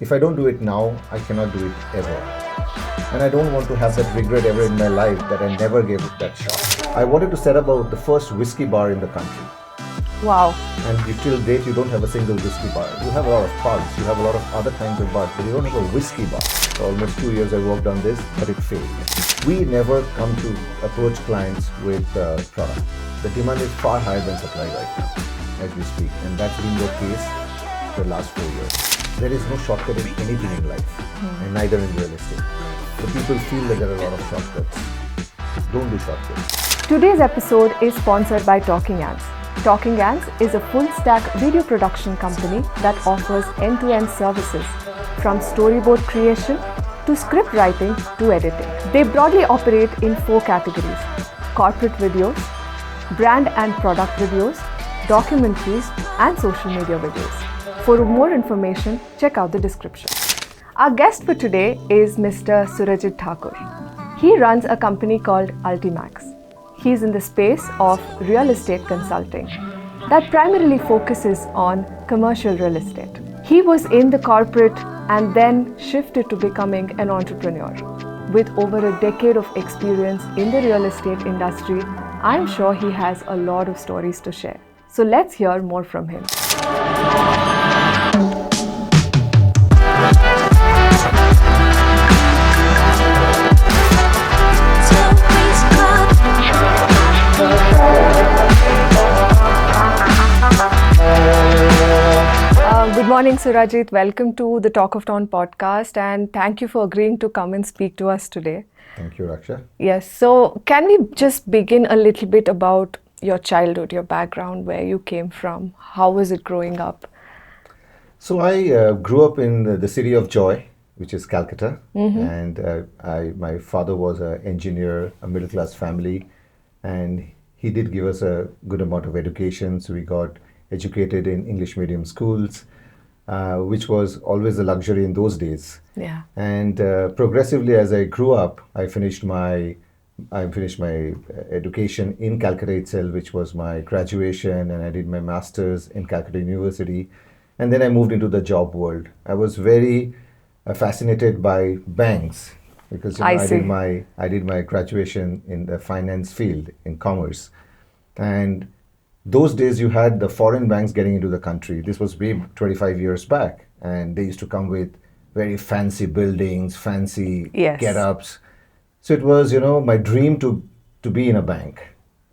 If I don't do it now, I cannot do it ever. And I don't want to have that regret ever in my life that I never gave it that shot. I wanted to set up the first whiskey bar in the country. Wow. And till date, you don't have a single whiskey bar. You have a lot of pubs, you have a lot of other kinds of bars, but you don't have a whiskey bar. For almost 2 years I worked on this, but it failed. We never come to approach clients with product. The demand is far higher than supply right now, as we speak. And that's been the case for the last 4 years. There is no shortcut in anything in life, and neither in real estate. So people feel that there are a lot of shortcuts. Don't do shortcuts. Today's episode is sponsored by Talking Ants. Talking Ants is a full-stack video production company that offers end-to-end services from storyboard creation to script writing to editing. They broadly operate in 4 categories: corporate videos, brand and product videos, documentaries, and social media videos. For more information, check out the description. Our guest for today is Mr. Surajit Thakur. He runs a company called Ultimax. He's in the space of real estate consulting that primarily focuses on commercial real estate. He was in the corporate and then shifted to becoming an entrepreneur. With over a decade of experience in the real estate industry, I'm sure he has a lot of stories to share. So let's hear more from him. Good morning, Surajit. Welcome to the Talk of Town podcast, and thank you for agreeing to come and speak to us today. Thank you, Raksha. Yes, so can we just begin a little bit about your childhood, your background, where you came from? How was it growing up? So I grew up in the city of joy, which is Calcutta, and my father was an engineer, a middle-class family, and he did give us a good amount of education. So we got educated in English medium schools, which was always a luxury in those days. Yeah. And progressively, as I grew up, I finished my education in Calcutta itself, which was my graduation, and I did my master's in Calcutta University. And then I moved into the job world. I was very fascinated by banks because I did my graduation in the finance field in commerce. And those days you had the foreign banks getting into the country. This was way 25 years back. And they used to come with very fancy buildings, fancy get-ups. So it was, my dream to be in a bank.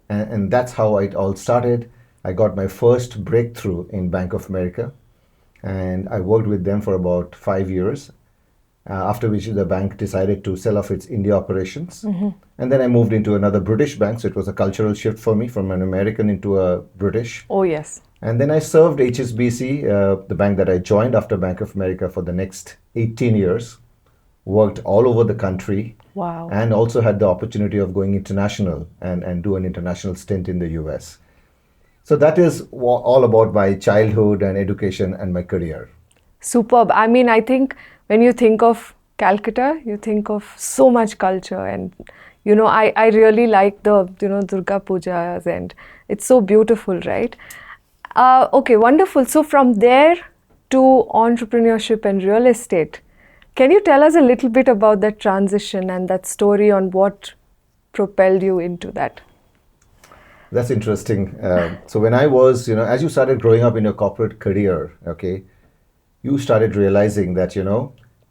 And that's how it all started. I got my first breakthrough in Bank of America. And I worked with them for about 5 years, after which the bank decided to sell off its India operations. And then I moved into another British bank. So it was a cultural shift for me from an American into a British. Oh, yes. And then I served HSBC, the bank that I joined after Bank of America, for the next 18 years. Worked all over the country. Wow. And also had the opportunity of going international and do an international stint in the US. So that is all about my childhood and education and my career. Superb. I mean, I think when you think of Calcutta, you think of so much culture, and I really like the Durga Pujas, and it's so beautiful, right? Okay, wonderful. So from there to entrepreneurship and real estate, can you tell us a little bit about that transition and that story on what propelled you into that? That's interesting. So when I was, as you started growing up in your corporate career, okay, you started realizing that,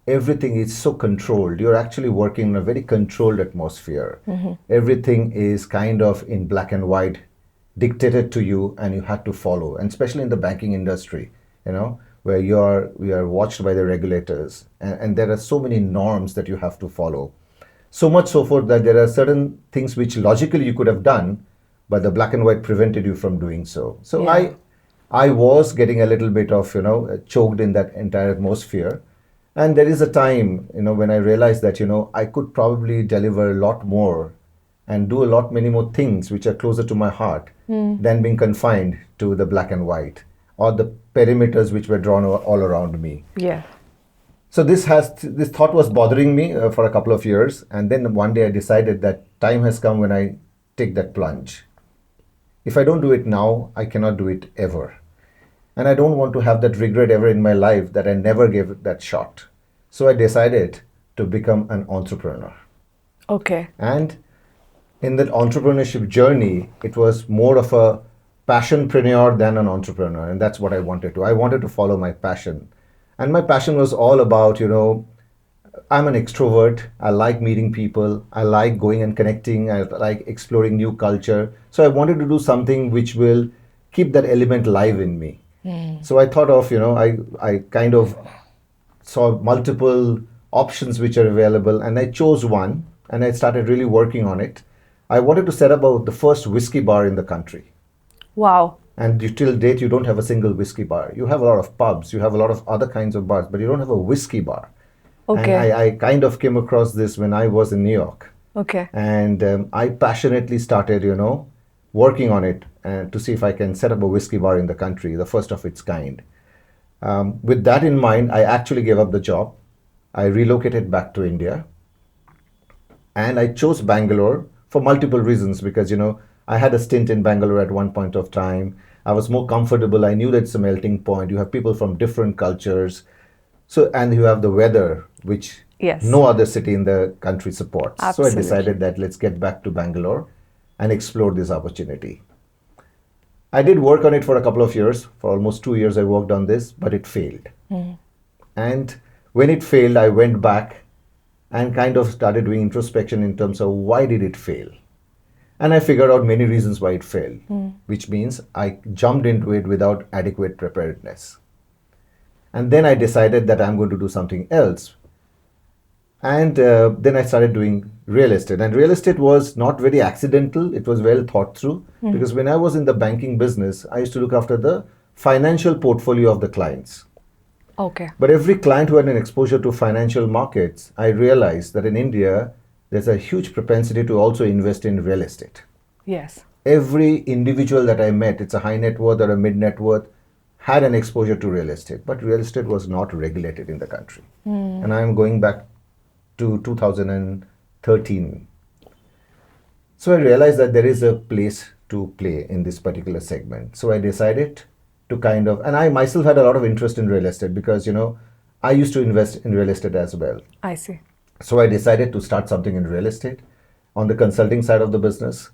everything is so controlled. You're actually working in a very controlled atmosphere. Everything is kind of in black and white, dictated to you, and you had to follow. And especially in the banking industry, where we are watched by the regulators. And there are so many norms that you have to follow. So much so forth that there are certain things which logically you could have done, but the black and white prevented you from doing so. So yeah. I was getting a little bit of, choked in that entire atmosphere. And there is a time, when I realized that, I could probably deliver a lot more and do many more things which are closer to my heart than being confined to the black and white or the perimeters which were drawn all around me. Yeah. So this thought was bothering me for a couple of years. And then one day I decided that time has come when I take that plunge. If I don't do it now, I cannot do it ever. And I don't want to have that regret ever in my life that I never gave it that shot. So I decided to become an entrepreneur. Okay. And in that entrepreneurship journey, it was more of a passionpreneur than an entrepreneur. And that's what I wanted to. I wanted to follow my passion. And my passion was all about, I'm an extrovert. I like meeting people. I like going and connecting. I like exploring new culture. So I wanted to do something which will keep that element live in me. So I thought of, I kind of saw multiple options which are available, and I chose one and I started really working on it. I wanted to set up the first whiskey bar in the country. Wow. And till date, you don't have a single whiskey bar. You have a lot of pubs, you have a lot of other kinds of bars, but you don't have a whiskey bar. Okay. And I kind of came across this when I was in New York. Okay. And I passionately started, working on it to see if I can set up a whiskey bar in the country, the first of its kind. With that in mind, I actually gave up the job. I relocated back to India. And I chose Bangalore for multiple reasons because, I had a stint in Bangalore at one point of time. I was more comfortable. I knew that it's a melting point. You have people from different cultures. So, and you have the weather, which Yes. no other city in the country supports. Absolutely. So I decided that let's get back to Bangalore and explore this opportunity. I did work on it for a couple of years. For almost 2 years, I worked on this, but it failed. And when it failed, I went back and kind of started doing introspection in terms of why did it fail? And I figured out many reasons why it failed, which means I jumped into it without adequate preparedness. And then I decided that I'm going to do something else. And then I started doing real estate. And real estate was not very accidental. It was well thought through. Because when I was in the banking business, I used to look after the financial portfolio of the clients. Okay. But every client who had an exposure to financial markets, I realized that in India, there's a huge propensity to also invest in real estate. Yes. Every individual that I met, it's a high net worth or a mid net worth, had an exposure to real estate. But real estate was not regulated in the country. And I'm going back to 2013. So I realized that there is a place to play in this particular segment. So I decided to and I myself had a lot of interest in real estate because, I used to invest in real estate as well. I see. So I decided to start something in real estate on the consulting side of the business.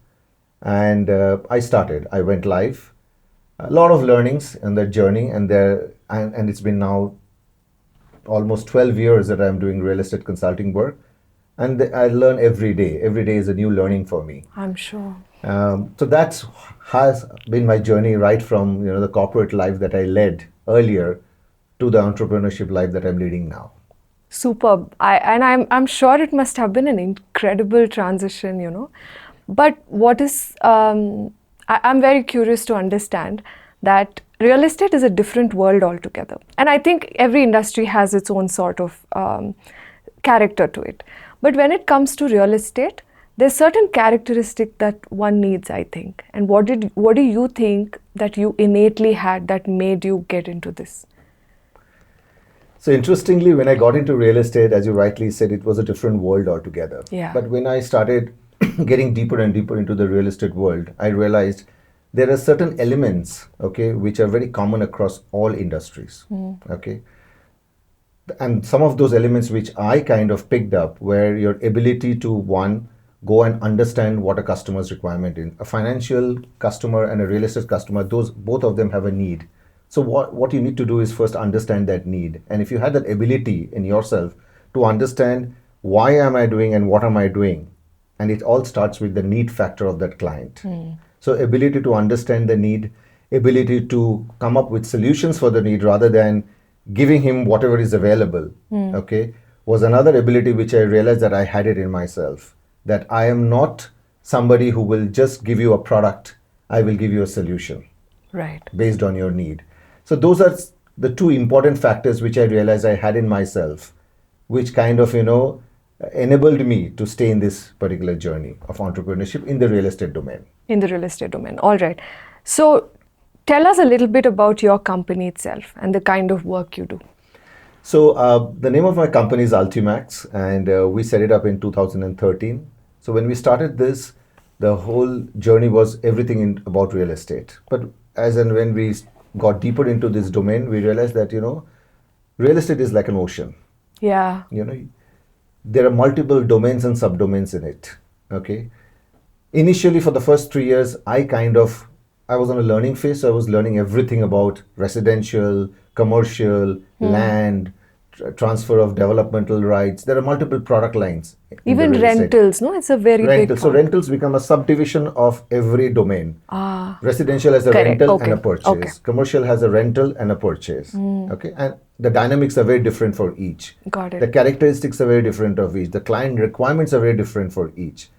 And I went live. A lot of learnings in that journey, and it's been now almost 12 years that I'm doing real estate consulting work. And I learn every day. Every day is a new learning for me. I'm sure. So that has been my journey right from the corporate life that I led earlier to the entrepreneurship life that I'm leading now. Superb. I'm sure it must have been an incredible transition, But what is I'm very curious to understand that real estate is a different world altogether, and I think every industry has its own sort of character to it. But when it comes to real estate, there's certain characteristic that one needs, I think. And what do you think that you innately had that made you get into this? So interestingly, when I got into real estate, as you rightly said, it was a different world altogether. Yeah. But when I started getting deeper and deeper into the real estate world, I realized there are certain elements, okay, which are very common across all industries, okay. And some of those elements which I kind of picked up were your ability to, one, go and understand what a customer's requirement is. A financial customer and a real estate customer, both of them have a need. So what you need to do is first understand that need. And if you had that ability in yourself to understand why am I doing and what am I doing, and it all starts with the need factor of that client. So ability to understand the need, ability to come up with solutions for the need rather than giving him whatever is available, okay, was another ability which I realized that I had it in myself. That I am not somebody who will just give you a product, I will give you a solution. Right. Based on your need. So those are the two important factors which I realized I had in myself, which kind of, enabled me to stay in this particular journey of entrepreneurship in the real estate domain. In the real estate domain. All right. So tell us a little bit about your company itself and the kind of work you do. So the name of my company is Ultimax, and we set it up in 2013. So when we started this, the whole journey was everything about real estate. But as and when we got deeper into this domain, we realized that, real estate is like an ocean. Yeah. There are multiple domains and subdomains in it. Okay. Initially, for the first 3 years, I was on a learning phase. So I was learning everything about residential, commercial, land, transfer of developmental rights. There are multiple product lines. In the Even real estate. rentals, no? It's a very big Rentals. So part. rentals become a subdivision of every domain. Ah, Residential has a correct. rental Okay. and a purchase. Okay. Commercial has a rental and a purchase. Okay, and the dynamics are very different for each. Got it. The characteristics are very different of each. The client requirements are very different for each.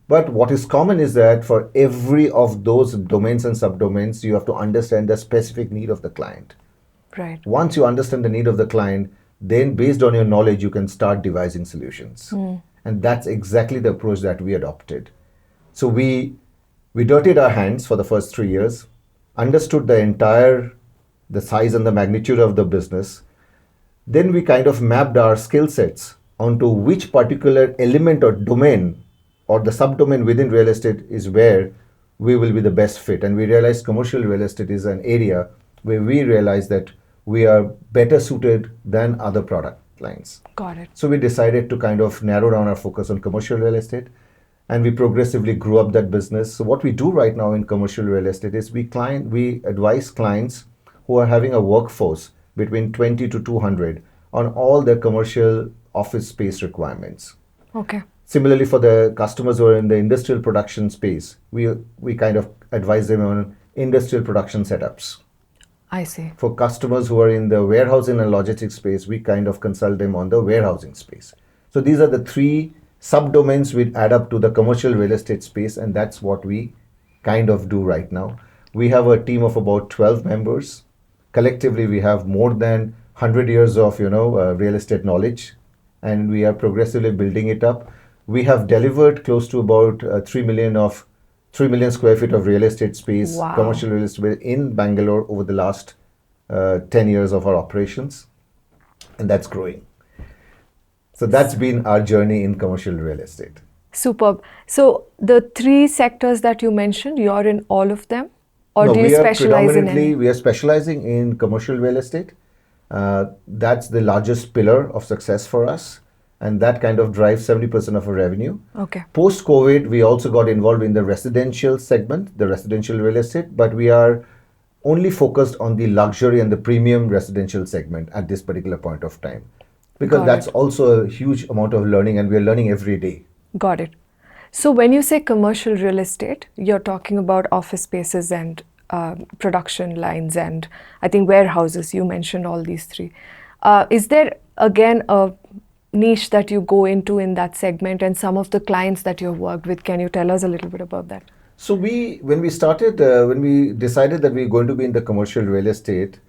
But what is common is that for every of those domains and subdomains, you have to understand the specific need of the client. Right. Once you understand the need of the client, then based on your knowledge, you can start devising solutions. And that's exactly the approach that we adopted. So we dirtied our hands for the first 3 years, understood the size and the magnitude of the business. Then we kind of mapped our skill sets onto which particular element or domain or the subdomain within real estate is where we will be the best fit. And we realized commercial real estate is an area where we realized that we are better suited than other product lines. Got it. So we decided to kind of narrow down our focus on commercial real estate, and we progressively grew up that business. So what we do right now in commercial real estate is we advise clients who are having a workforce between 20 to 200 on all their commercial office space requirements. Okay. Similarly, for the customers who are in the industrial production space, we kind of advise them on industrial production setups. I see. For customers who are in the warehousing and logistics space, we kind of consult them on the warehousing space. So these are the three subdomains which add up to the commercial real estate space, and that's what we kind of do right now. We have a team of about 12 members. Collectively, we have more than 100 years of real estate knowledge, and we are progressively building it up. We have delivered close to about 3 million square feet of real estate space, Wow. commercial real estate in Bangalore over the last 10 years of our operations, and that's growing. So that's been our journey in commercial real estate. Superb. So the three sectors that you mentioned, you're in all of them? Or No, do you we are specialize in any? we are specializing in commercial real estate. That's the largest pillar of success for us, and that kind of drives 70% of our revenue. Okay. Post-COVID, we also got involved in the residential segment, the residential real estate, but we are only focused on the luxury and the premium residential segment at this particular point of time. Because Got that's it. also a huge amount of learning, and we are learning every day. Got it. So when you say commercial real estate, you're talking about office spaces and production lines and I think warehouses. You mentioned all these three. Is there again a niche that you go into in that segment and some of the clients that you've worked with? Can you tell us a little bit about that? So when we decided that we are going to be in the commercial real estate,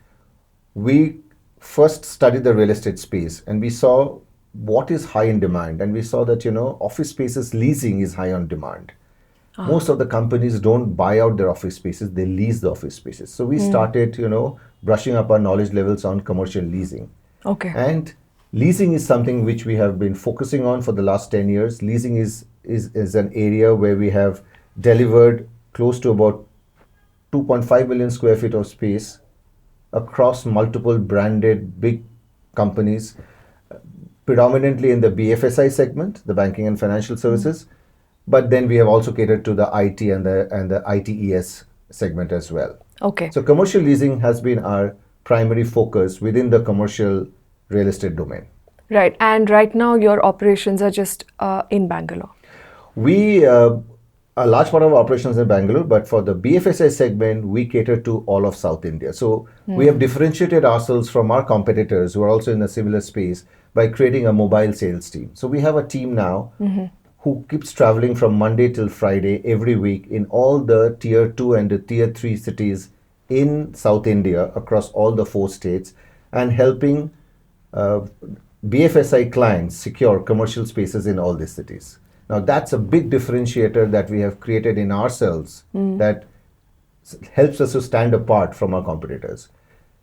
we first studied the real estate space, and we saw what is high in demand, and we saw that office spaces leasing is high on demand. Most of the companies don't buy out their office spaces, they lease the office spaces. So we started brushing up our knowledge levels on commercial leasing. Okay. And leasing is something which we have been focusing on for the last 10 years. Leasing is an area where we have delivered close to about 2.5 million square feet of space across multiple branded big companies, predominantly in the BFSI segment, the banking and financial services. But then we have also catered to the IT and the ITES segment as well. Okay. So commercial leasing has been our primary focus within the commercial real estate domain. Right. And right now your operations are just in Bangalore. A large part of our operations in Bangalore, but for the BFSI segment, we cater to all of South India. So we have differentiated ourselves from our competitors who are also in a similar space by creating a mobile sales team. So we have a team now who keeps traveling from Monday till Friday every week in all the tier 2 and the tier 3 cities in South India across all the 4 states and helping BFSI clients secure commercial spaces in all these cities. Now that's a big differentiator that we have created in ourselves that helps us to stand apart from our competitors.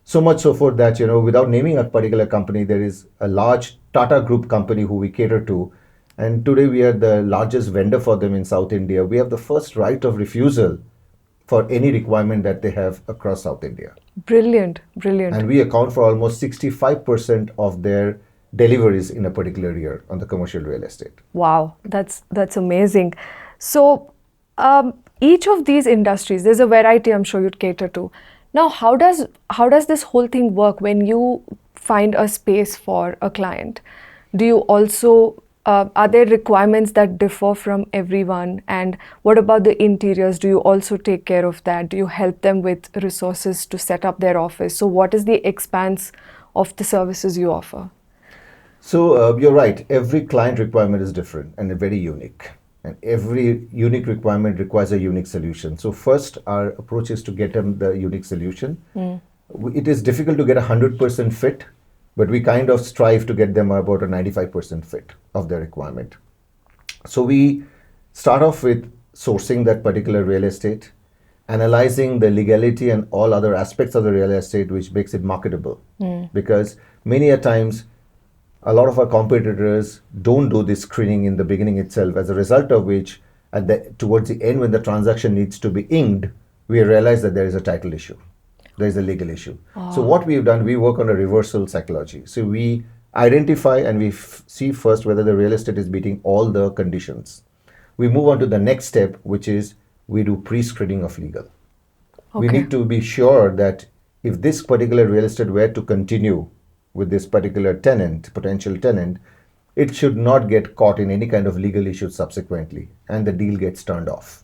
So much so for that, without naming a particular company, there is a large Tata Group company who we cater to. And today we are the largest vendor for them in South India. We have the first right of refusal for any requirement that they have across South India. Brilliant, brilliant. And we account for almost 65% of their deliveries in a particular year on the commercial real estate. Wow, that's amazing. So each of these industries, there's a variety I'm sure you'd cater to. Now, how does this whole thing work when you find a space for a client? Do you also are there requirements that differ from everyone? And what about the interiors? Do you also take care of that? Do you help them with resources to set up their office? So, what is the expanse of the services you offer? So you're right. Every client requirement is different and very unique. And every unique requirement requires a unique solution. So first, our approach is to get them the unique solution. It is difficult to get 100% fit, but we kind of strive to get them about a 95% fit of their requirement. So we start off with sourcing that particular real estate, analyzing the legality and all other aspects of the real estate which makes it marketable. Because many a times, a lot of our competitors don't do this screening in the beginning itself, as a result of which, towards the end, when the transaction needs to be inked, we realize that there is a title issue, there is a legal issue. So what we've done, we work on a reversal psychology. So we identify and we see first whether the real estate is meeting all the conditions. We move on to the next step, which is we do pre-screening of legal. We need to be sure that if this particular real estate were to continue with this particular tenant, potential tenant, it should not get caught in any kind of legal issues subsequently, and the deal gets turned off.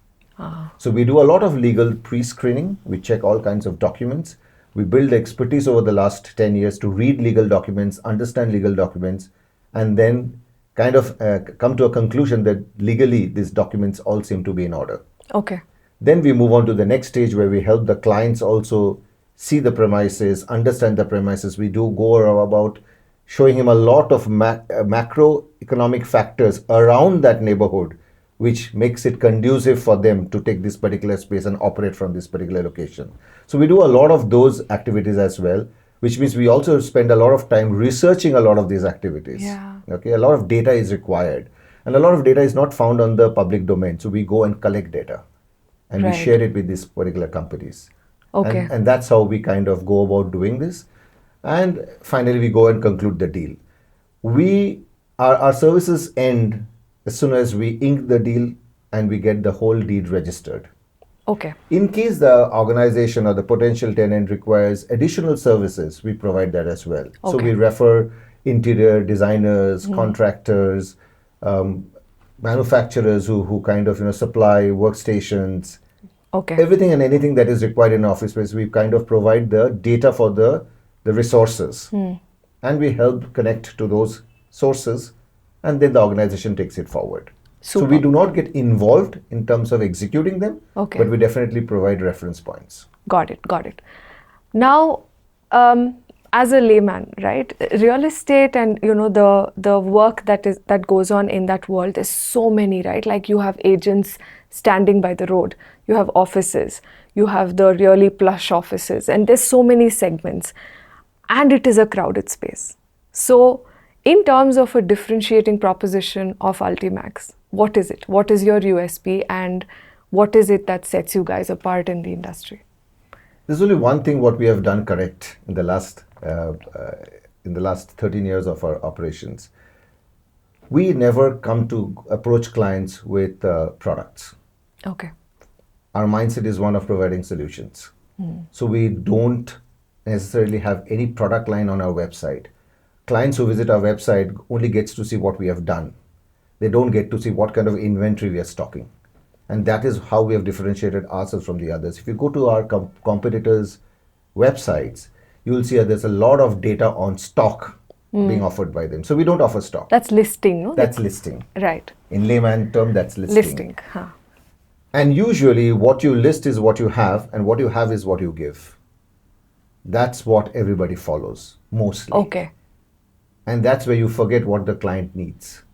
So we do a lot of legal pre-screening. We check all kinds of documents. We build expertise over the last 10 years to read legal documents, understand legal documents, and then kind of come to a conclusion that legally these documents all seem to be in order. Okay. Then we move on to the next stage where we help the clients also see the premises, understand the premises. We do go about showing him a lot of macroeconomic factors around that neighborhood, which makes it conducive for them to take this particular space and operate from this particular location. So we do a lot of those activities as well, which means we also spend a lot of time researching a lot of these activities. Okay, a lot of data is required, and a lot of data is not found on the public domain. So we go and collect data, and we share it with these particular companies. Okay. And that's how we kind of go about doing this. And finally, we go and conclude the deal. Our services end as soon as we ink the deal and we get the whole deed registered. Okay. In case the organization or the potential tenant requires additional services, we provide that as well. So we refer interior designers, contractors, manufacturers who kind of supply workstations. Okay. Everything and anything that is required in office space, we kind of provide the data for the resources. And we help connect to those sources, and then the organization takes it forward. So we do not get involved in terms of executing them, but we definitely provide reference points. Got it. Now, as a layman, right, real estate and the work that goes on in that world is so many, right? Like you have agents standing by the road, you have offices, you have the really plush offices, and there's so many segments, and it is a crowded space. So in terms of a differentiating proposition of Ultimax, what is it? What is your USP, and what is it that sets you guys apart in the industry? There's only one thing what we have done correct in the last 13 years of our operations. We never come to approach clients with products. Okay. Our mindset is one of providing solutions. So we don't necessarily have any product line on our website. Clients who visit our website only gets to see what we have done. They don't get to see what kind of inventory we are stocking. And that is how we have differentiated ourselves from the others. If you go to our competitors' websites, you will see that there's a lot of data on stock being offered by them. So we don't offer stock. That's listing, no? That's listing. Right. In layman term, that's listing. Listing. And usually what you list is what you have, and what you have is what you give. That's what everybody follows, mostly. Okay. And that's where you forget what the client needs.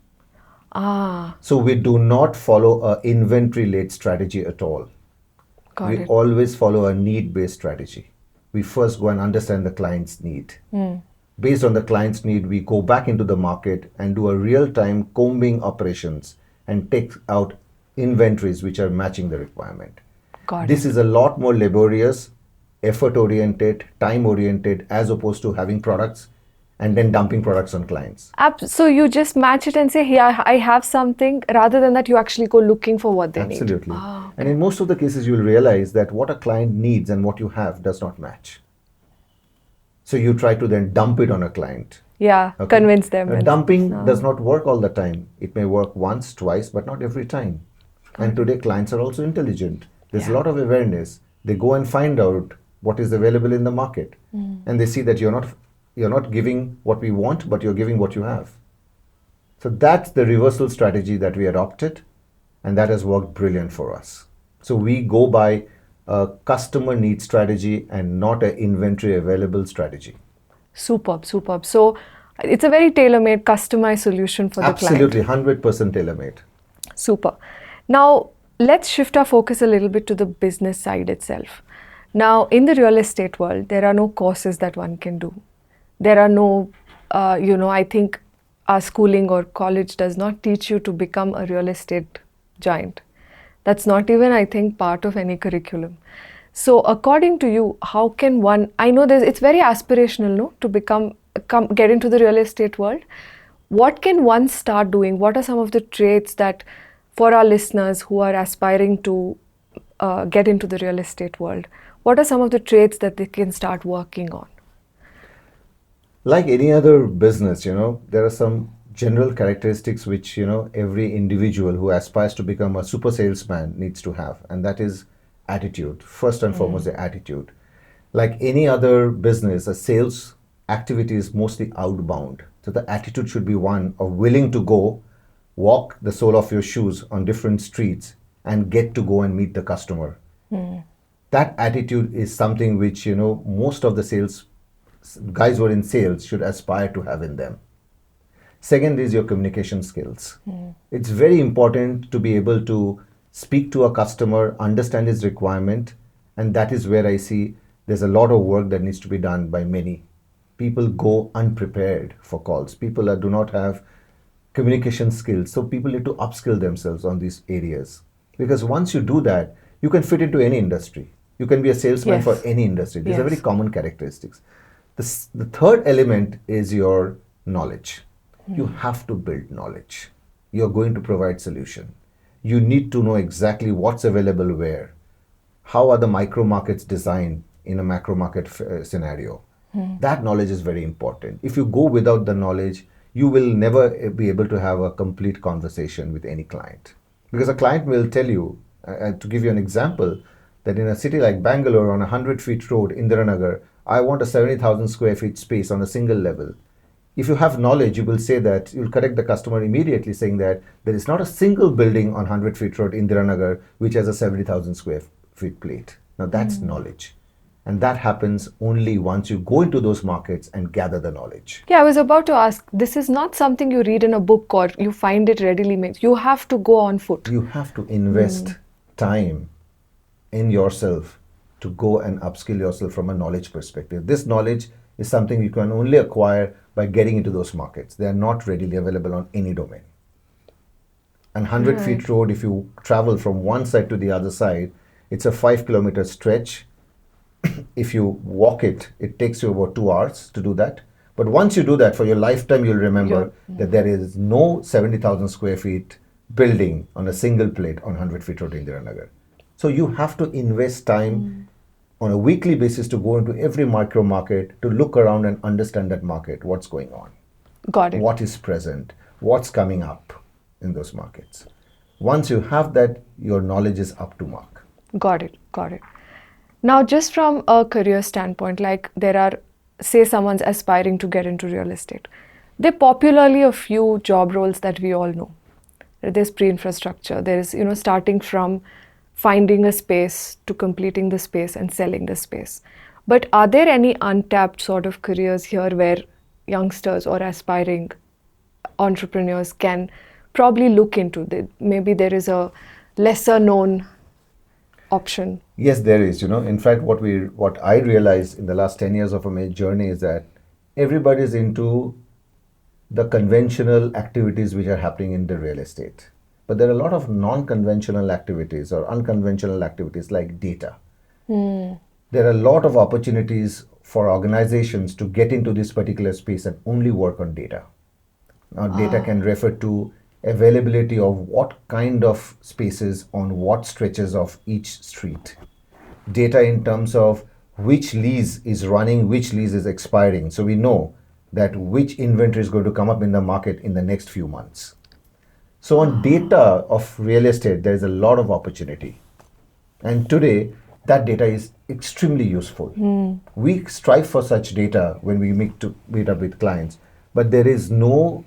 So we do not follow an inventory-led strategy at all. We always follow a need-based strategy. We first go and understand the client's need. Based on the client's need, we go back into the market and do a real-time combing operations and take out inventories which are matching the requirement. This is a lot more laborious effort oriented, time oriented, as opposed to having products and then dumping products on clients. So you just match it and say, "Here, I have something," rather than that you actually go looking for what they need. Absolutely. And in most of the cases, you'll realize that what a client needs and what you have does not match. So you try to then dump it on a client. Yeah, Okay? convince them. Dumping does not work all the time. It may work once, twice, but not every time. And today, clients are also intelligent. There's a lot of awareness. They go and find out what is available in the market, and they see that you're not giving what we want, but you're giving what you have. So that's the reversal strategy that we adopted, and that has worked brilliant for us. So we go by a customer need strategy and not an inventory available strategy. Superb, superb. So it's a very tailor-made, customized solution for the client. Absolutely, 100% tailor-made. Super. Now, let's shift our focus a little bit to the business side itself. Now, in the real estate world, there are no courses that one can do. There are no, I think our schooling or college does not teach you to become a real estate giant. That's not even, I think, part of any curriculum. So according to you, how can one, I know it's very aspirational, no, to get into the real estate world. What can one start doing? What are some of the traits that, for our listeners who are aspiring to get into the real estate world, what are some of the traits that they can start working on? Like any other business, there are some general characteristics which, every individual who aspires to become a super salesman needs to have. And that is attitude. First and foremost, the attitude. Like any other business, a sales activity is mostly outbound. So the attitude should be one of willing to go, walk the sole of your shoes on different streets and get to go and meet the customer. That attitude is something which, most of the sales guys who are in sales should aspire to have in them. Second is your communication skills. It's very important to be able to speak to a customer, understand his requirement, and that is where I see there's a lot of work that needs to be done by many. People go unprepared for calls. People do not have communication skills, so people need to upskill themselves on these areas. Because once you do that, you can fit into any industry. You can be a salesman for any industry. These are very common characteristics. The third element is your knowledge. You have to build knowledge. You're going to provide solution. You need to know exactly what's available where. How are the micro markets designed in a macro market scenario? That knowledge is very important. If you go without the knowledge, you will never be able to have a complete conversation with any client. Because a client will tell you, to give you an example, that in a city like Bangalore on a 100-feet road, Indiranagar, I want a 70,000 square feet space on a single level. If you have knowledge, you will say that, you'll correct the customer immediately saying that there is not a single building on 100-feet road, Indiranagar, which has a 70,000 square feet plate. Now that's knowledge. And that happens only once you go into those markets and gather the knowledge. Yeah, I was about to ask, this is not something you read in a book or you find it readily made. You have to go on foot. You have to invest time in yourself to go and upskill yourself from a knowledge perspective. This knowledge is something you can only acquire by getting into those markets. They are not readily available on any domain. And 100-feet road, if you travel from one side to the other side, it's a 5-kilometer stretch. If you walk it, it takes you about 2 hours to do that. But once you do that, for your lifetime, you'll remember that there is no 70,000 square feet building on a single plate on 100-feet road in Indiranagar. So you have to invest time on a weekly basis to go into every micro market, to look around and understand that market, what's going on. Got it. What is present, what's coming up in those markets. Once you have that, your knowledge is up to mark. Got it, got it. Now, just from a career standpoint, like there are, say someone's aspiring to get into real estate. There are popularly a few job roles that we all know. There's pre-infrastructure, there's, starting from finding a space to completing the space and selling the space. But are there any untapped sort of careers here where youngsters or aspiring entrepreneurs can probably look into? Maybe there is a lesser known option. Yes, there is. In fact, what I realized in the last 10 years of my journey is that everybody's into the conventional activities which are happening in the real estate. But there are a lot of non-conventional activities or unconventional activities like data. there are a lot of opportunities for organizations to get into this particular space and only work on data. Now, data can refer to availability of what kind of spaces on what stretches of each street. Data in terms of which lease is running, which lease is expiring. So we know that which inventory is going to come up in the market in the next few months. So on data of real estate, there is a lot of opportunity. And today, that data is extremely useful. We strive for such data when we meet up with clients, but there is no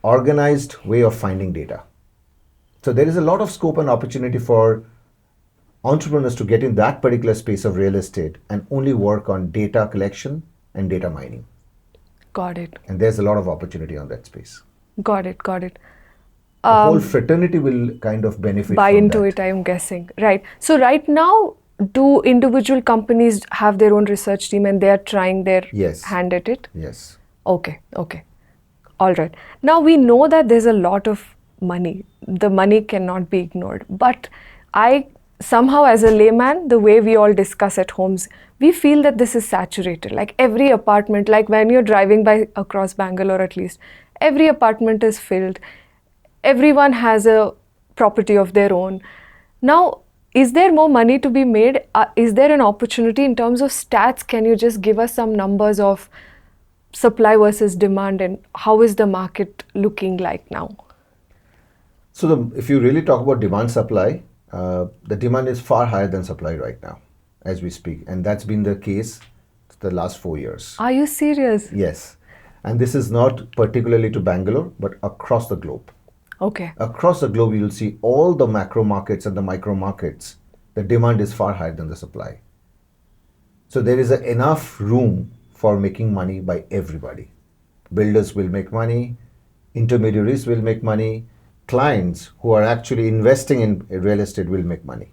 organized way of finding data. So there is a lot of scope and opportunity for entrepreneurs to get in that particular space of real estate and only work on data collection and data mining. Got it. And there's a lot of opportunity on that space. Got it. The whole fraternity will kind of benefit Buy from into that. it, I'm guessing. Right. So right now, do individual companies have their own research team and they are trying their Yes. hand at it? Yes. Okay. All right. Now we know that there's a lot of money. The money cannot be ignored. But I somehow, as a layman, the way we all discuss at homes, we feel that this is saturated. Like every apartment, like when you're driving by across Bangalore at least, every apartment is filled. Everyone has a property of their own. Now, is there more money to be made? Is there an opportunity in terms of stats? Can you just give us some numbers of supply versus demand and how is the market looking like now? So if you really talk about demand supply, the demand is far higher than supply right now as we speak. And that's been the case the last 4 years. Are you serious? Yes. And this is not particularly to Bangalore, but across the globe. Okay. Across the globe, you'll see all the macro markets and the micro markets. The demand is far higher than the supply. So there is enough room for making money by everybody. Builders will make money, intermediaries will make money, clients who are actually investing in real estate will make money.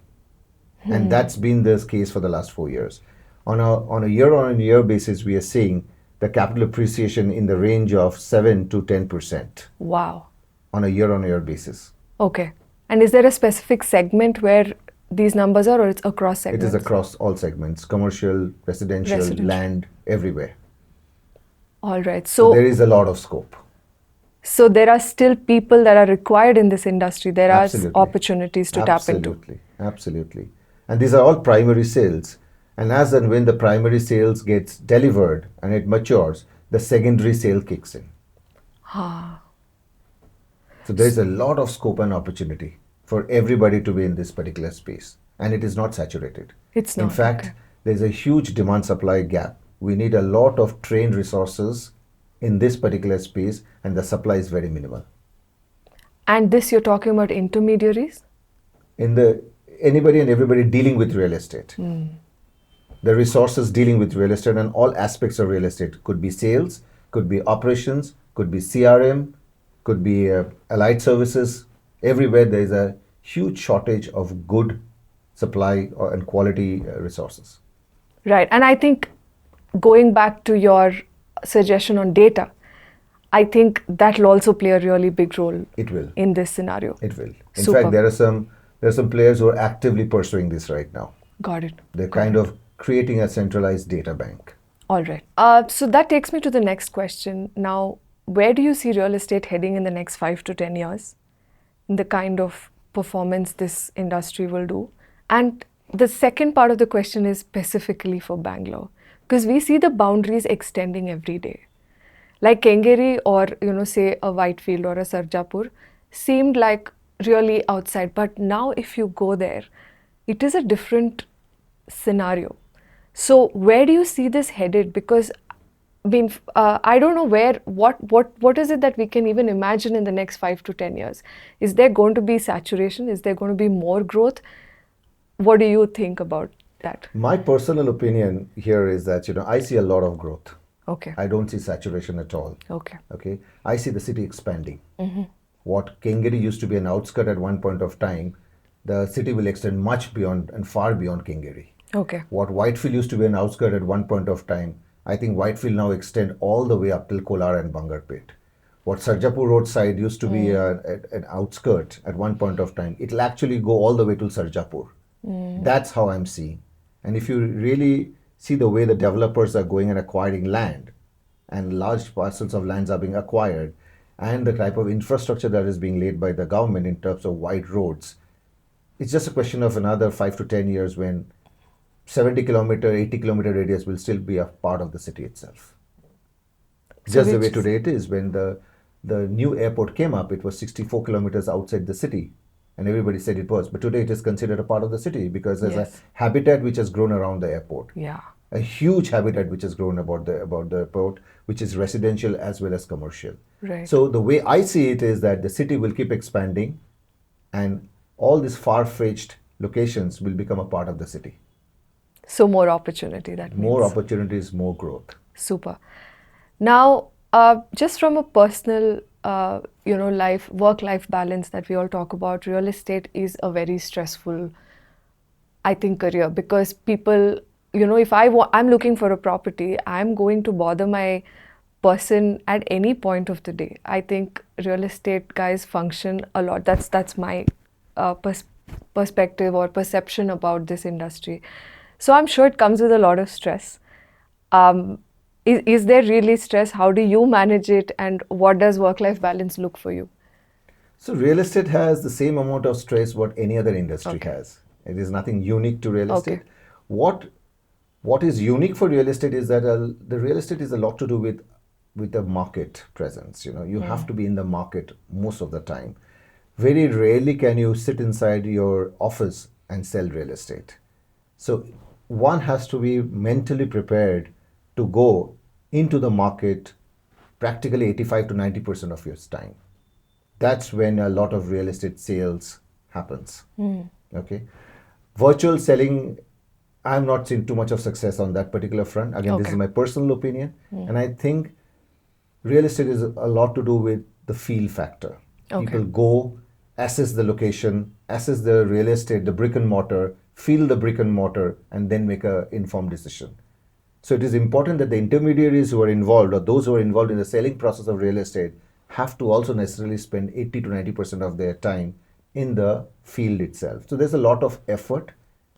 And that's been the case for the last 4 years. On a year-on-year basis, we are seeing the capital appreciation in the range of 7 to 10%. Wow. On a year-on-year basis. Okay. And is there a specific segment where these numbers are, or it's across segments? It is across all segments, commercial, residential, land, everywhere. All right. So there is a lot of scope. So there are still people that are required in this industry. There Absolutely. are opportunities to tap into. Absolutely. And these are all primary sales. And as and when the primary sales gets delivered and it matures, the secondary sale kicks in. So there's a lot of scope and opportunity for everybody to be in this particular space. And it is not saturated. It's not. In fact, there's a huge demand-supply gap. We need a lot of trained resources in this particular space, and the supply is very minimal. And this you're talking about intermediaries? Anybody and everybody dealing with real estate. The resources dealing with real estate and all aspects of real estate. Could be sales, could be operations, could be CRM, could be allied services. Everywhere there is a huge shortage of good supply and quality resources. Right. And I think going back to your suggestion on data, I think that will also play a really big role. It will. In this scenario. It will. In Super. fact, there are some players who are actively pursuing this right now. Got it. They're kind of creating a centralized data bank. All right. So that takes me to the next question. Now, where do you see real estate heading in the next 5 to 10 years? The kind of performance this industry will do. And the second part of the question is specifically for Bangalore, because we see the boundaries extending every day. Like Kengeri or, say a Whitefield or a Sarjapur seemed like really outside. But now if you go there, it is a different scenario. So where do you see this headed? Because I don't know what is it that we can even imagine in the next 5 to 10 years? Is there going to be saturation? Is there going to be more growth? What do you think about that? My personal opinion here is that, I see a lot of growth. Okay. I don't see saturation at all. Okay. I see the city expanding. What Kengeri used to be an outskirt at one point of time, the city will extend much beyond and far beyond Kengeri. Okay. What Whitefield used to be an outskirt at one point of time, I think Whitefield now extend all the way up till Kolar and Bangarpet. What Sarjapur Road side used to be an outskirt at one point of time, it'll actually go all the way to Sarjapur. That's how I'm seeing. And if you really see the way the developers are going and acquiring land, and large parcels of lands are being acquired, and the type of infrastructure that is being laid by the government in terms of wide roads, it's just a question of another 5 to 10 years when 70-kilometer, 80-kilometer radius will still be a part of the city itself. So Just the way which- today it is. When the new airport came up, it was 64 kilometers outside the city, and everybody said it was. But today it is considered a part of the city because there's Yes. a habitat which has grown around the airport. Yeah. A huge habitat which has grown about the airport, which is residential as well as commercial. Right. So the way I see it is that the city will keep expanding, and all these far-fetched locations will become a part of the city. So more opportunity, that More means. opportunities, more growth. Super. Now, just from a personal, work-life balance that we all talk about, real estate is a very stressful, I think, career because people, if I'm looking for a property, I'm going to bother my person at any point of the day. I think real estate guys function a lot. That's my perspective or perception about this industry. So I'm sure it comes with a lot of stress. Is there really stress? How do you manage it? And what does work-life balance look for you? So real estate has the same amount of stress what any other industry Okay. has. It is nothing unique to real Okay. estate. What is unique for real estate is that the real estate is a lot to do with the market presence. You have to be in the market most of the time. Very rarely can you sit inside your office and sell real estate. So one has to be mentally prepared to go into the market practically 85 to 90% of your time. That's when a lot of real estate sales happens. Okay. Virtual selling, I'm not seeing too much of success on that particular front. Again, this Okay. is my personal opinion. And I think real estate is a lot to do with the feel factor. Okay. People go, assess the location, assess the real estate, the brick and mortar, feel the brick and mortar, and then make an informed decision. So it is important that the intermediaries who are involved or those who are involved in the selling process of real estate have to also necessarily spend 80 to 90% of their time in the field itself. So there's a lot of effort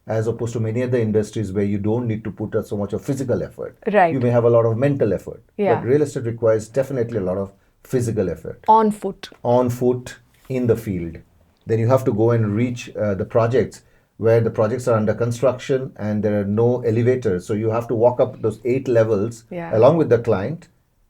as opposed to many other industries where you don't need to put out so much of physical effort. Right. You may have a lot of mental effort. Yeah. But real estate requires definitely a lot of physical effort. On foot. On foot, in the field. Then you have to go and reach the projects where the projects are under construction and there are no elevators. So you have to walk up those 8 levels Yeah. along with the client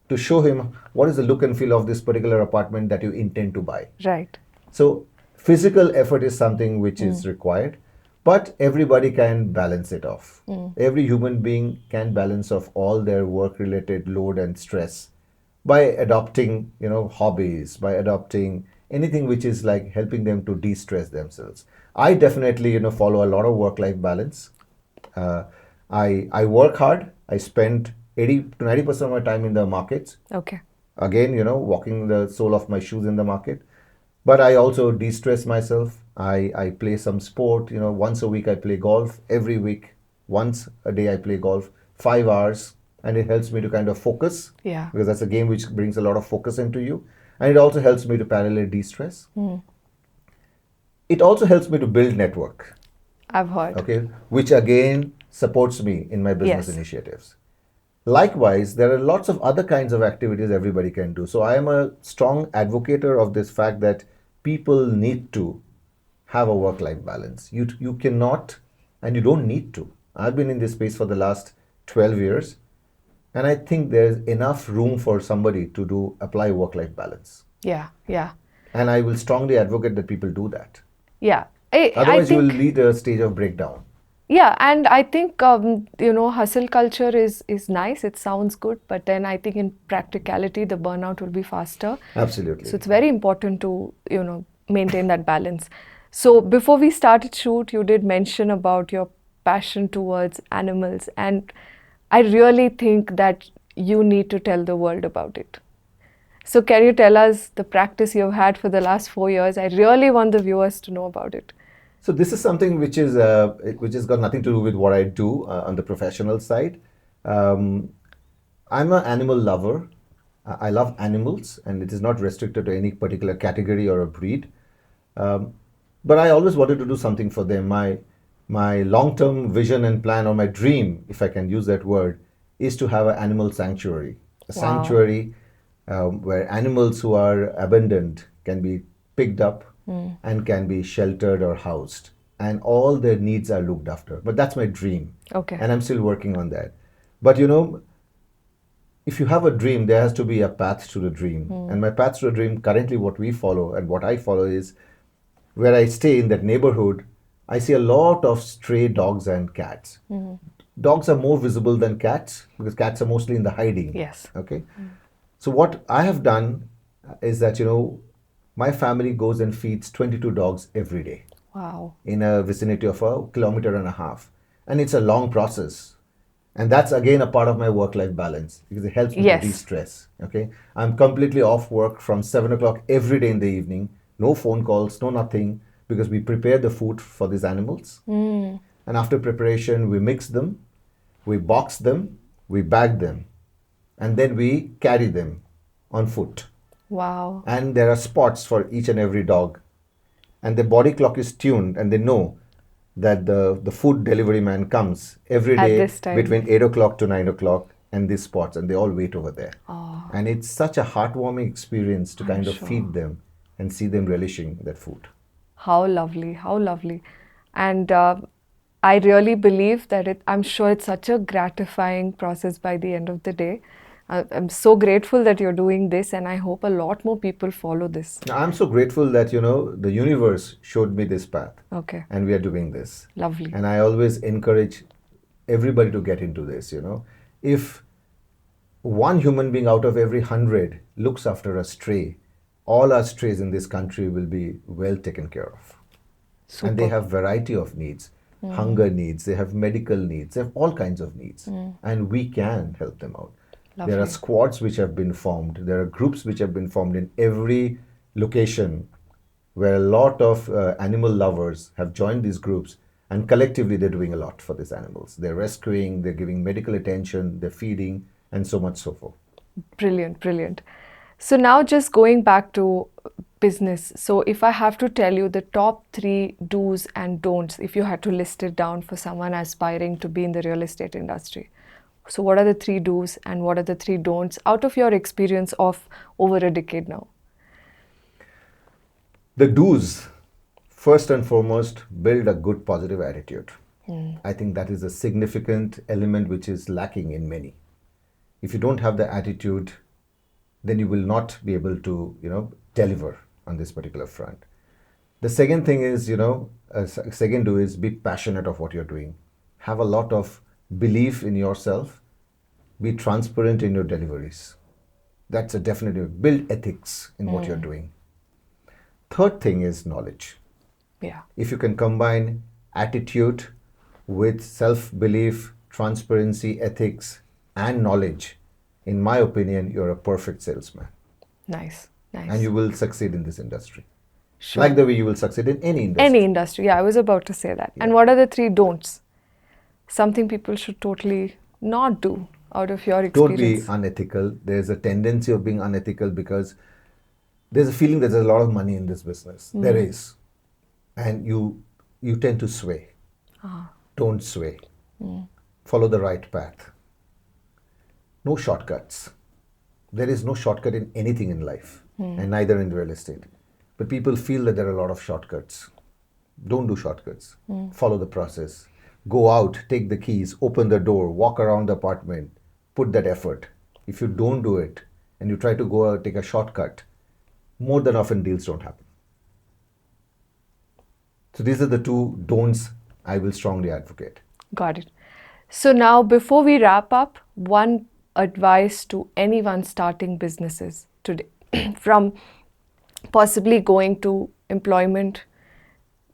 to show him what is the look and feel of this particular apartment that you intend to buy. Right. So physical effort is something which is required, but everybody can balance it off. Every human being can balance off all their work-related load and stress by adopting, hobbies, by adopting anything which is like helping them to de-stress themselves. I definitely, follow a lot of work-life balance. I work hard. I spend 80 to 90% of my time in the markets. Okay. Again, walking the sole of my shoes in the market. But I also de-stress myself. I play some sport. Once a week I play golf. Every week, once a day I play golf, 5 hours. And it helps me to kind of focus. Yeah. Because that's a game which brings a lot of focus into you. And it also helps me to parallel de-stress. It also helps me to build network. I've heard. Okay, which again supports me in my business Yes. initiatives. Likewise, there are lots of other kinds of activities everybody can do. So I am a strong advocate of this fact that people need to have a work-life balance. You cannot, and you don't need to. I've been in this space for the last 12 years, and I think there's enough room for somebody to apply work-life balance. Yeah. Yeah. And I will strongly advocate that people do that. Yeah. I Otherwise, you think, will lead a stage of breakdown. yeah, and I think hustle culture is nice. It sounds good, but then I think in practicality the burnout will be faster. Absolutely. So it's very important to maintain that balance. So before we started shoot, you did mention about your passion towards animals, and I really think that you need to tell the world about it. So can you tell us the practice you've had for the last 4 years? I really want the viewers to know about it. So this is something which has got nothing to do with what I do on the professional side. I'm an animal lover. I love animals, and it is not restricted to any particular category or a breed. But I always wanted to do something for them. My long-term vision and plan, or my dream, if I can use that word, is to have an animal sanctuary. A Wow. sanctuary where animals who are abandoned can be picked up and can be sheltered or housed. And all their needs are looked after. But that's my dream. Okay. And I'm still working on that. But you know, if you have a dream, there has to be a path to the dream. And my path to the dream, currently, what we follow and what I follow is where I stay in that neighborhood, I see a lot of stray dogs and cats. Dogs are more visible than cats because cats are mostly in the hiding. Yes. Okay. So what I have done is that, you know, my family goes and feeds 22 dogs every day Wow. in a vicinity of 1.5 kilometers. And it's a long process. And that's again a part of my work-life balance because it helps me Yes. to de-stress. Okay. I'm completely off work from 7 o'clock every day in the evening. No phone calls, no nothing, because we prepare the food for these animals. And after preparation, we mix them, we box them, we bag them, and then we carry them on foot. Wow. And there are spots for each and every dog. And the body clock is tuned, and they know that the food delivery man comes every At day this time. between 8 o'clock to 9 o'clock, and these spots, and they all wait over there. Oh. And it's such a heartwarming experience to I'm kind of sure. feed them and see them relishing that food. How lovely, how lovely. And I really believe that I'm sure it's such a gratifying process by the end of the day. I'm so grateful that you're doing this, and I hope a lot more people follow this. I'm so grateful that, you know, the universe showed me this path Okay, and we are doing this. lovely. And I always encourage everybody to get into this, you know. If one human being out of every 100 looks after a stray, all our strays in this country will be well taken care of. Super. And they have variety of needs, hunger needs, they have medical needs, they have all kinds of needs. And we can help them out. There are Lovely. squads which have been formed, there are groups which have been formed in every location where a lot of animal lovers have joined these groups, and collectively they're doing a lot for these animals. They're rescuing, they're giving medical attention, they're feeding, and so much so forth. Brilliant, brilliant. So now just going back to business. So if I have to tell you the top 3 do's and don'ts, if you had to list it down for someone aspiring to be in the real estate industry. So what are the 3 do's and what are the 3 don'ts out of your experience of over a decade now? The do's, first and foremost, build a good positive attitude. I think that is a significant element which is lacking in many. If you don't have the attitude, then you will not be able to, you know, deliver on this particular front. The second thing is, you know, second do is be passionate of what you're doing. Have a lot of belief in yourself. Be transparent in your deliveries. That's a definite build ethics in what you're doing. Third thing is knowledge. Yeah. If you can combine attitude with self-belief, transparency, ethics, and knowledge, in my opinion, you're a perfect salesman. Nice, nice. And you will succeed in this industry. Sure. Like the way you will succeed in any industry. Any industry. Yeah, I was about to say that. And what are the 3 don'ts? Something people should totally not do out of your Don't experience. be unethical. There's a tendency of being unethical because there's a feeling that there's a lot of money in this business. There is. And you tend to sway. Don't sway. Follow the right path. No shortcuts. There is no shortcut in anything in life, and neither in real estate. But people feel that there are a lot of shortcuts. Don't do shortcuts. Follow the process. Go out, take the keys, open the door, walk around the apartment, put that effort. If you don't do it and you try to go out, take a shortcut, more than often deals don't happen. So these are the 2 don'ts I will strongly advocate. Got it. So now before we wrap up, one advice to anyone starting businesses today, from possibly going to employment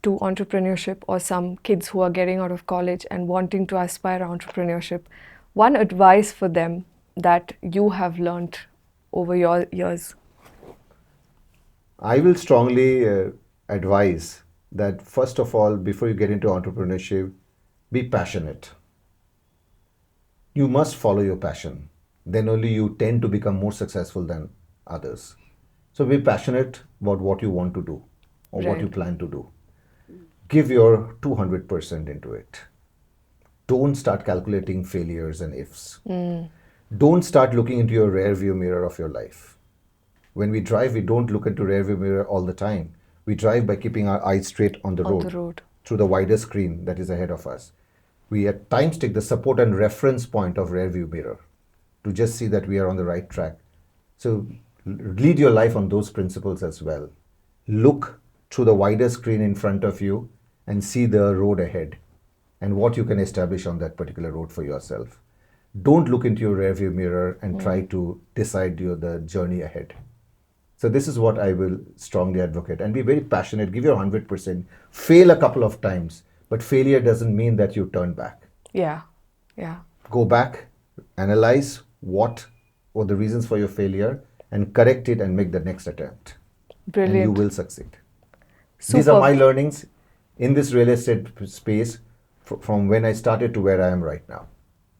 to entrepreneurship, or some kids who are getting out of college and wanting to aspire entrepreneurship, one advice for them that you have learned over your years. I will strongly advise that first of all, before you get into entrepreneurship, be passionate. You must follow your passion. Then only you tend to become more successful than others. So be passionate about what you want to do or what you Right. plan to do. give your 200% into it. Don't start calculating failures and ifs. Don't start looking into your rear view mirror of your life. When we drive, we don't look into rear view mirror all the time. We drive by keeping our eyes straight on the road through the wider screen that is ahead of us. We at times take the support and reference point of rear view mirror to just see that we are on the right track. So lead your life on those principles as well. Look through the wider screen in front of you and see the road ahead and what you can establish on that particular road for yourself. Don't look into your rearview mirror and try to decide the journey ahead. So this is what I will strongly advocate, and be very passionate, give your 100%, fail a couple of times, but failure doesn't mean that you turn back. Yeah. Go back, analyze what were the reasons for your failure and correct it and make the next attempt. Brilliant. And you will succeed. Superb. These are my learnings in this real estate space from when I started to where I am right now.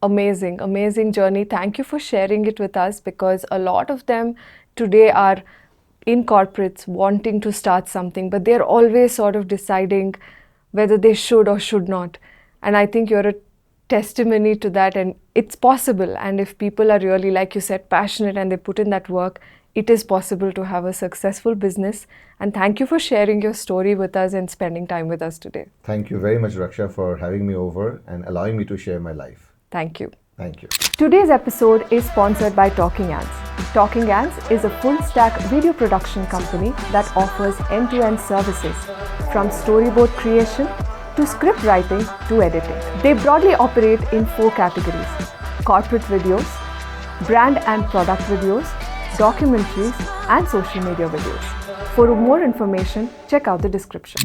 Amazing journey. Thank you for sharing it with us, because a lot of them today are in corporates wanting to start something, but they're always sort of deciding whether they should or should not. And I think you're a testimony to that, and it's possible. And if people are really, like you said, passionate and they put in that work, it is possible to have a successful business. And thank you for sharing your story with us and spending time with us today. Thank you very much, Raksha, for having me over and allowing me to share my life. Thank you. Thank you. Today's episode is sponsored by Talking Ants. Talking Ants is a full-stack video production company that offers end-to-end services, from storyboard creation to script writing to editing. They broadly operate in 4 categories: corporate videos, brand and product videos, documentaries, and social media videos. For more information, check out the description.